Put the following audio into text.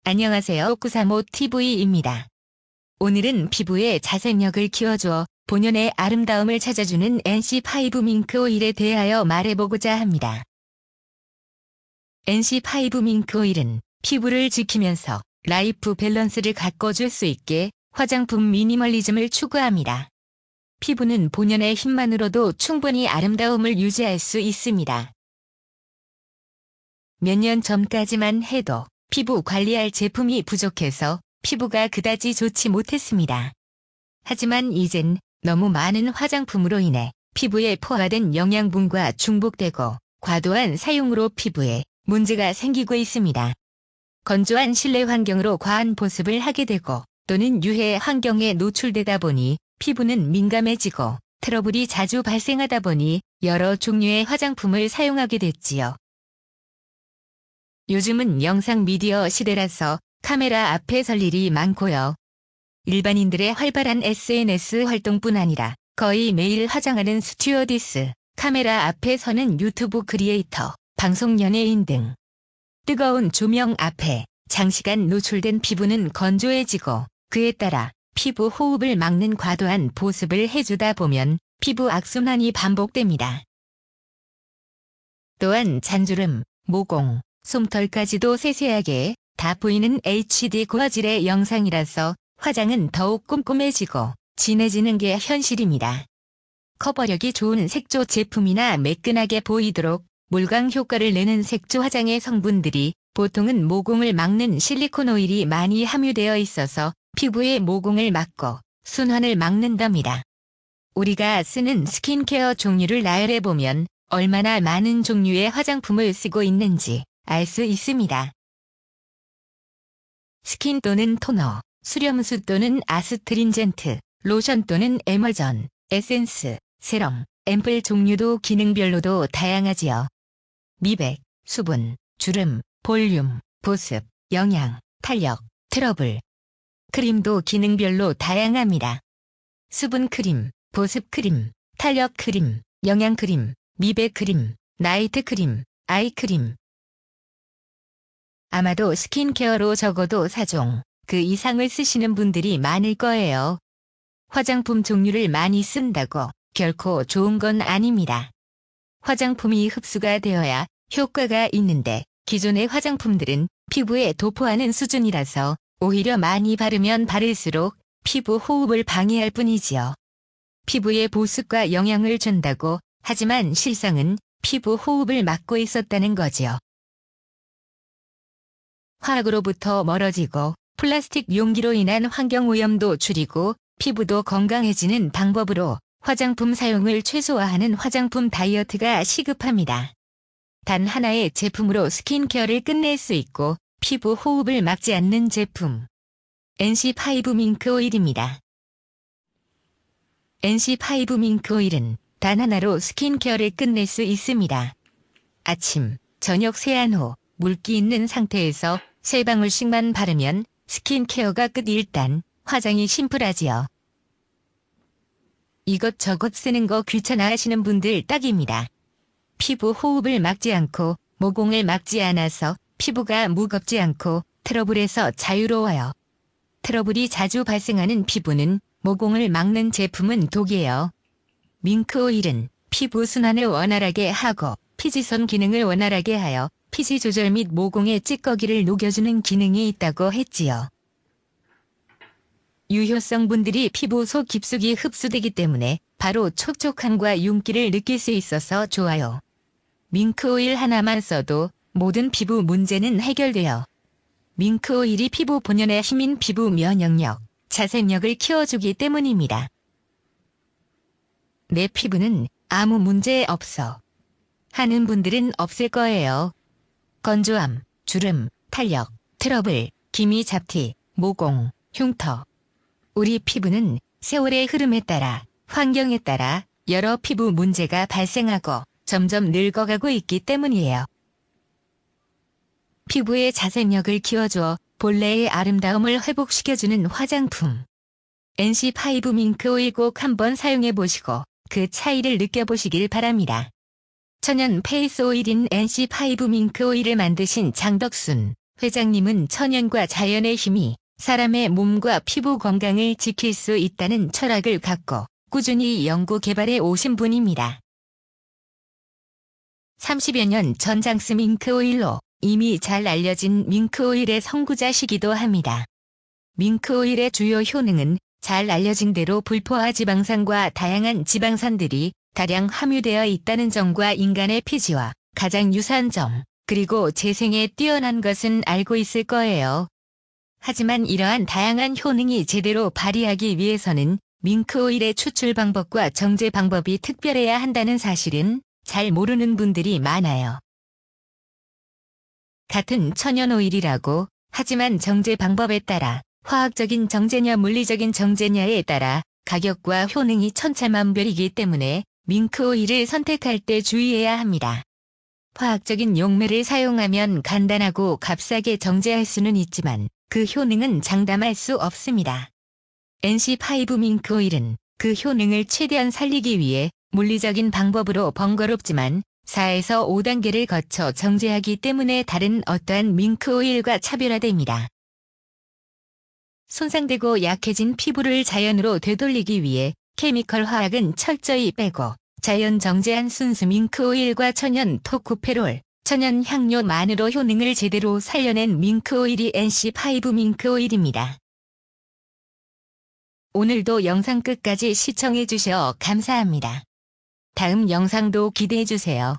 안녕하세요. 935TV입니다. 오늘은 피부의 자생력을 키워주어 본연의 아름다움을 찾아주는 NC5 밍크 오일에 대하여 말해보고자 합니다. NC5 밍크 오일은 피부를 지키면서 라이프 밸런스를 가꿔줄 수 있게 화장품 미니멀리즘을 추구합니다. 피부는 본연의 힘만으로도 충분히 아름다움을 유지할 수 있습니다. 몇 년 전까지만 해도 피부 관리할 제품이 부족해서 피부가 그다지 좋지 못했습니다. 하지만 이젠 너무 많은 화장품으로 인해 피부에 포화된 영양분과 중복되고 과도한 사용으로 피부에 문제가 생기고 있습니다. 건조한 실내 환경으로 과한 보습을 하게 되고 또는 유해 환경에 노출되다 보니 피부는 민감해지고 트러블이 자주 발생하다 보니 여러 종류의 화장품을 사용하게 됐지요. 요즘은 영상 미디어 시대라서 카메라 앞에 설 일이 많고요. 일반인들의 활발한 SNS 활동뿐 아니라 거의 매일 화장하는 스튜어디스, 카메라 앞에 서는 유튜브 크리에이터, 방송 연예인 등 뜨거운 조명 앞에 장시간 노출된 피부는 건조해지고 그에 따라 피부 호흡을 막는 과도한 보습을 해주다 보면 피부 악순환이 반복됩니다. 또한 잔주름, 모공, 솜털까지도 세세하게 다 보이는 HD 고화질의 영상이라서 화장은 더욱 꼼꼼해지고 진해지는 게 현실입니다. 커버력이 좋은 색조 제품이나 매끈하게 보이도록 몰광 효과를 내는 색조 화장의 성분들이 보통은 모공을 막는 실리콘 오일이 많이 함유되어 있어서 피부의 모공을 막고 순환을 막는답니다. 우리가 쓰는 스킨케어 종류를 나열해보면 얼마나 많은 종류의 화장품을 쓰고 있는지 알 수 있습니다. 스킨 또는 토너, 수렴수 또는 아스트린젠트, 로션 또는 에멀전, 에센스, 세럼, 앰플 종류도 기능별로도 다양하지요. 미백, 수분, 주름, 볼륨, 보습, 영양, 탄력, 트러블. 크림도 기능별로 다양합니다. 수분 크림, 보습 크림, 탄력 크림, 영양 크림, 미백 크림, 나이트 크림, 아이 크림. 아마도 스킨케어로 적어도 4종, 그 이상을 쓰시는 분들이 많을 거예요. 화장품 종류를 많이 쓴다고 결코 좋은 건 아닙니다. 화장품이 흡수가 되어야 효과가 있는데 기존의 화장품들은 피부에 도포하는 수준이라서 오히려 많이 바르면 바를수록 피부 호흡을 방해할 뿐이지요. 피부에 보습과 영양을 준다고 하지만 실상은 피부 호흡을 막고 있었다는 거지요. 화학으로부터 멀어지고 플라스틱 용기로 인한 환경오염도 줄이고 피부도 건강해지는 방법으로 화장품 사용을 최소화하는 화장품 다이어트가 시급합니다. 단 하나의 제품으로 스킨케어를 끝낼 수 있고 피부 호흡을 막지 않는 제품. NC5 밍크 오일입니다. NC5 밍크 오일은 단 하나로 스킨케어를 끝낼 수 있습니다. 아침, 저녁 세안 후 물기 있는 상태에서 3방울씩만 바르면 스킨케어가 끝. 일단 화장이 심플하지요. 이것저것 쓰는 거 귀찮아 하시는 분들 딱입니다. 피부 호흡을 막지 않고 모공을 막지 않아서 피부가 무겁지 않고 트러블에서 자유로워요. 트러블이 자주 발생하는 피부는 모공을 막는 제품은 독이에요. 밍크 오일은 피부 순환을 원활하게 하고 피지선 기능을 원활하게 하여 피지 조절 및 모공의 찌꺼기를 녹여주는 기능이 있다고 했지요. 유효성분들이 피부 속 깊숙이 흡수되기 때문에 바로 촉촉함과 윤기를 느낄 수 있어서 좋아요. 밍크 오일 하나만 써도 모든 피부 문제는 해결돼요. 밍크 오일이 피부 본연의 힘인 피부 면역력, 자생력을 키워주기 때문입니다. 내 피부는 아무 문제 없어 하는 분들은 없을 거예요. 건조함, 주름, 탄력, 트러블, 기미 잡티, 모공, 흉터. 우리 피부는 세월의 흐름에 따라, 환경에 따라 여러 피부 문제가 발생하고 점점 늙어가고 있기 때문이에요. 피부의 자생력을 키워주어 본래의 아름다움을 회복시켜주는 화장품. NC5 밍크 오일 꼭 한번 사용해보시고 그 차이를 느껴보시길 바랍니다. 천연 페이스 오일인 NC5 밍크 오일을 만드신 장덕순 회장님은 천연과 자연의 힘이 사람의 몸과 피부 건강을 지킬 수 있다는 철학을 갖고 꾸준히 연구 개발해 오신 분입니다. 30여 년 전 장스 밍크 오일로 이미 잘 알려진 밍크 오일의 선구자시기도 합니다. 밍크 오일의 주요 효능은 잘 알려진 대로 불포화 지방산과 다양한 지방산들이 다량 함유되어 있다는 점과 인간의 피지와 가장 유사한 점, 그리고 재생에 뛰어난 것은 알고 있을 거예요. 하지만 이러한 다양한 효능이 제대로 발휘하기 위해서는 밍크 오일의 추출 방법과 정제 방법이 특별해야 한다는 사실은 잘 모르는 분들이 많아요. 같은 천연 오일이라고 하지만 정제 방법에 따라 화학적인 정제냐 물리적인 정제냐에 따라 가격과 효능이 천차만별이기 때문에 밍크 오일을 선택할 때 주의해야 합니다. 화학적인 용매를 사용하면 간단하고 값싸게 정제할 수는 있지만 그 효능은 장담할 수 없습니다. NC5 밍크 오일은 그 효능을 최대한 살리기 위해 물리적인 방법으로 번거롭지만 4에서 5단계를 거쳐 정제하기 때문에 다른 어떠한 밍크 오일과 차별화됩니다. 손상되고 약해진 피부를 자연으로 되돌리기 위해 케미컬 화학은 철저히 빼고 자연 정제한 순수 밍크 오일과 천연 토코페롤, 천연 향료만으로 효능을 제대로 살려낸 밍크 오일이 NC5 밍크 오일입니다. 오늘도 영상 끝까지 시청해주셔 감사합니다. 다음 영상도 기대해주세요.